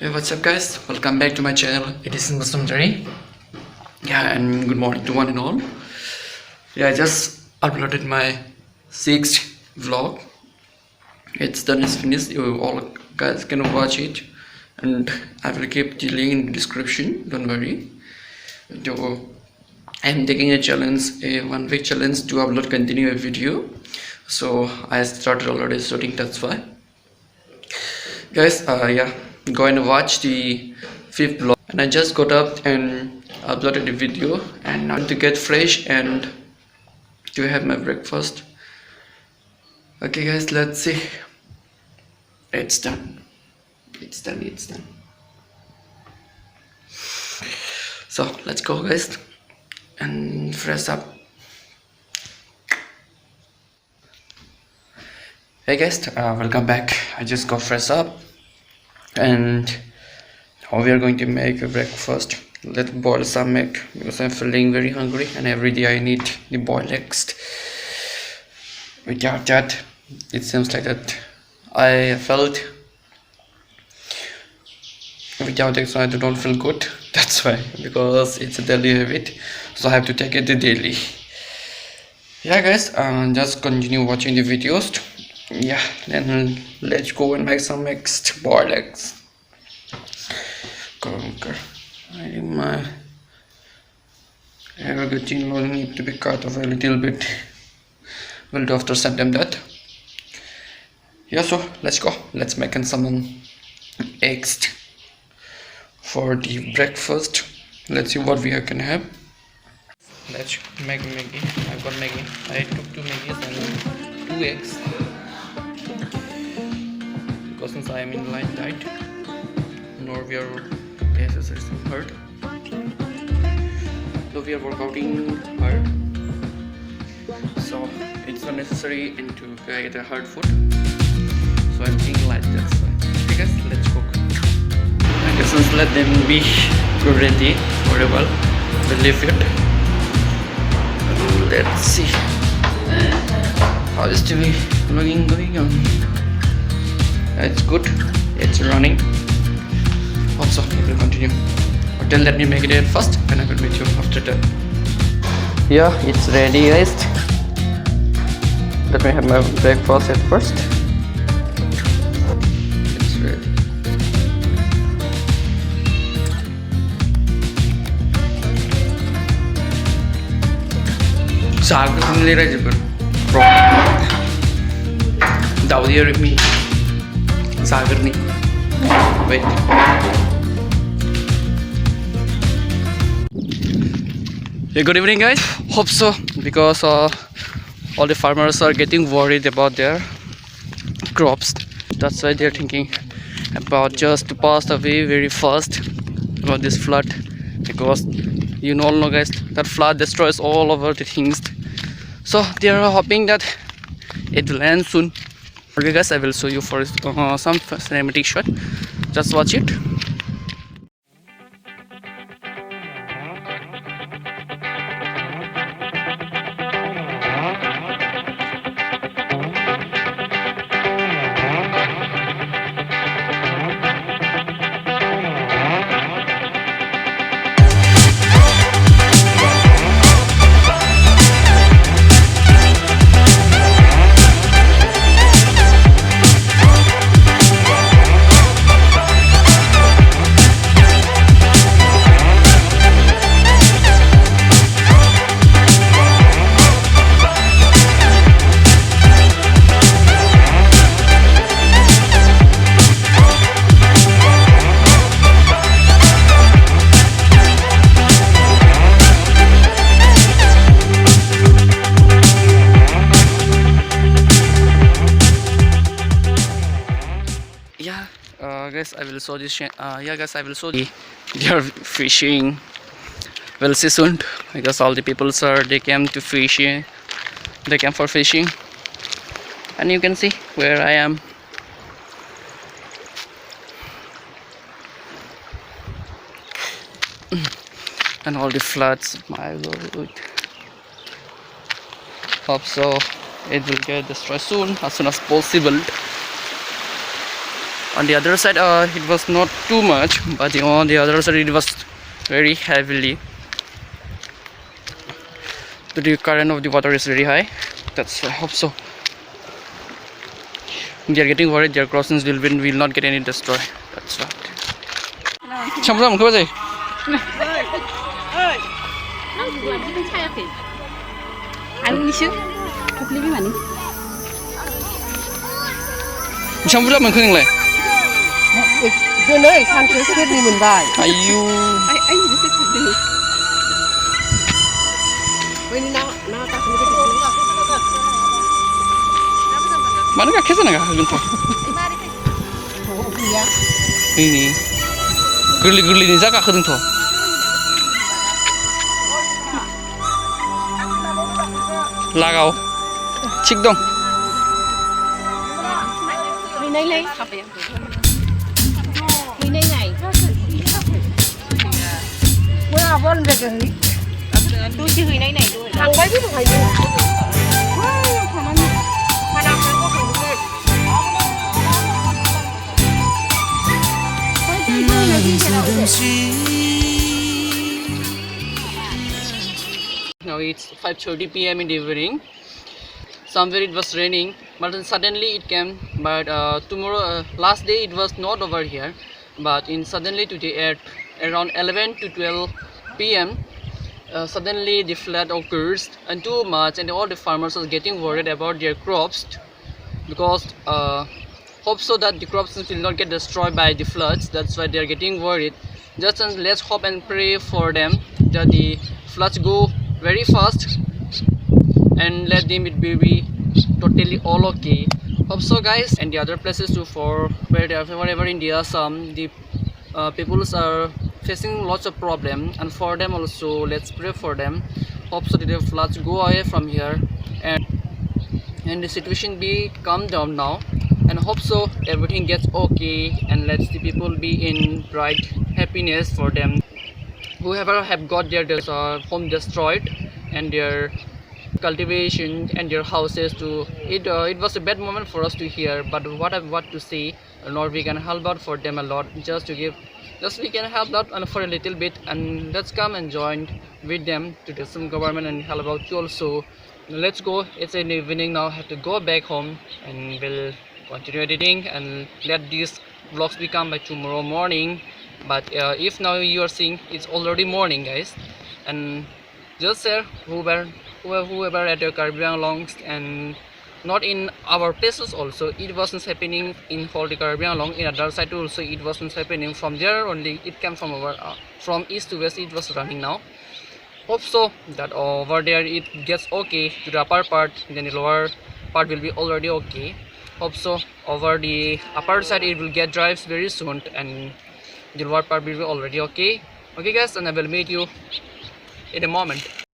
Hey, what's up, guys? Welcome back to my channel. It is Nwng Swdwmsri. Yeah, and good morning to one and all. Yeah, I just uploaded my sixth vlog. It's done, it's finished. You all guys can watch it, and I will keep the link in the description. Don't worry. So, I'm taking a challenge, a 1 week challenge to upload continue a video. So I started already shooting. That's why, guys. Yeah, go and watch the fifth vlog. And I just got up and uploaded the video, and now to get fresh and to have my breakfast. Okay, guys, let's see. It's done. It's done. It's done. So let's go, guys, and fresh up. Hey guys, welcome back. I just got fresh up, and now we are going to make a breakfast. Let's boil some egg because I'm feeling very hungry, and every day I need the boiled eggs. Without that, it seems like that I felt without eggs I don't feel good. That's why, because it's a daily habit, so I have to take it daily. Yeah, guys, just continue watching the videos. Yeah, then let's go and make some eggs, boiled eggs. Conquer. I think my everything will need to be cut off a little bit. We'll do after sending that. Yeah, so let's go. Let's make some eggs for the breakfast. Let's see what we can have. Let's make Maggie. I got Maggie. I took 2 Maggies and 2 eggs. Because since I am in line diet, nor we are exercising hard, so we are working hard, so it's not necessary to get a hard food, so I'm thinking like that. So okay guys, let's cook. I guess let them be ready for a while. We'll leave it. Let's see how is TV vlogging going on. It's good, it's running. Also, it will continue. But then let me make it first, and I will meet you after that. Yeah, it's ready, guys. Let me have my breakfast at first. It's ready. Sagar from the register. Daudi or me. Sagar ni. Wait. Yeah, good evening, guys. Hope so, because all the farmers are getting worried about their crops. That's why they're thinking about just to pass away very fast about this flood, because you all know, guys, that flood destroys all over the things. So they are hoping that it will end soon. Okay guys, I will show you for some cinematic shot. Just watch it. Guys, I will show this. Yeah, guys, I will show the. They are fishing. We'll see soon. I guess all the people they came to fishing. They came for fishing, and you can see where I am. And all the floods. My lord. Hope so. It will get destroyed soon, as soon as possible. On the other side, it was not too much, but on the other side, it was very heavily. The current of the water is very high. That's I hope so. They are getting worried their crossings will not get any destroy. That's right. Champion, come on. Champion, mình khinh lại. Cái nơi sang cái xếp đi mình bài. Ayu. Bên nào ta không có Mana kah kesan kah gitu? Ini gerli ni jaga kedeng tu. Lagau, cik dong. Mình này. Mình này. Bữa vốn về cái gì? Tôi chỉ hình này thôi. Thằng bấy biết phải gì? Now it's 5:30 p.m. in the evening. Somewhere it was raining, but then suddenly it came. But tomorrow, last day it was not over here. But suddenly today at around 11 to 12 p.m. Suddenly the flood occurs and too much, and all the farmers are getting worried about their crops because hope so that the crops will not get destroyed by the floods. That's why they are getting worried. Just let's hope and pray for them that the floods go very fast and let them it be totally all okay. Hope so, guys. And the other places too, for wherever India, some the peoples are facing lots of problem, and for them also let's pray for them. Hope so that the floods go away from here and the situation be calm down now, and hope so everything gets okay, and let the people be in bright happiness for them. Whoever have got their home destroyed and their cultivation and their houses too, it was a bad moment for us to hear, but what to say, Lord, we can help out for them a lot, just we can help out and for a little bit, and let's come and join with them to do some government and help out you also. Let's go. It's in the evening now. I have to go back home, and we'll continue editing and let these vlogs become by tomorrow morning. But if now you are seeing, it's already morning, guys, and just share whoever at the Caribbean longs, and not in our places also it wasn't happening in whole the Caribbean long. In other side also it wasn't happening. From there only it came from our from east to west it was running now. Hope so that over there it gets okay to the upper part, then the lower part will be already okay. Hope so over the upper side it will get drives very soon, and the lower part will be already okay. Okay, guys, and I will meet you in a moment.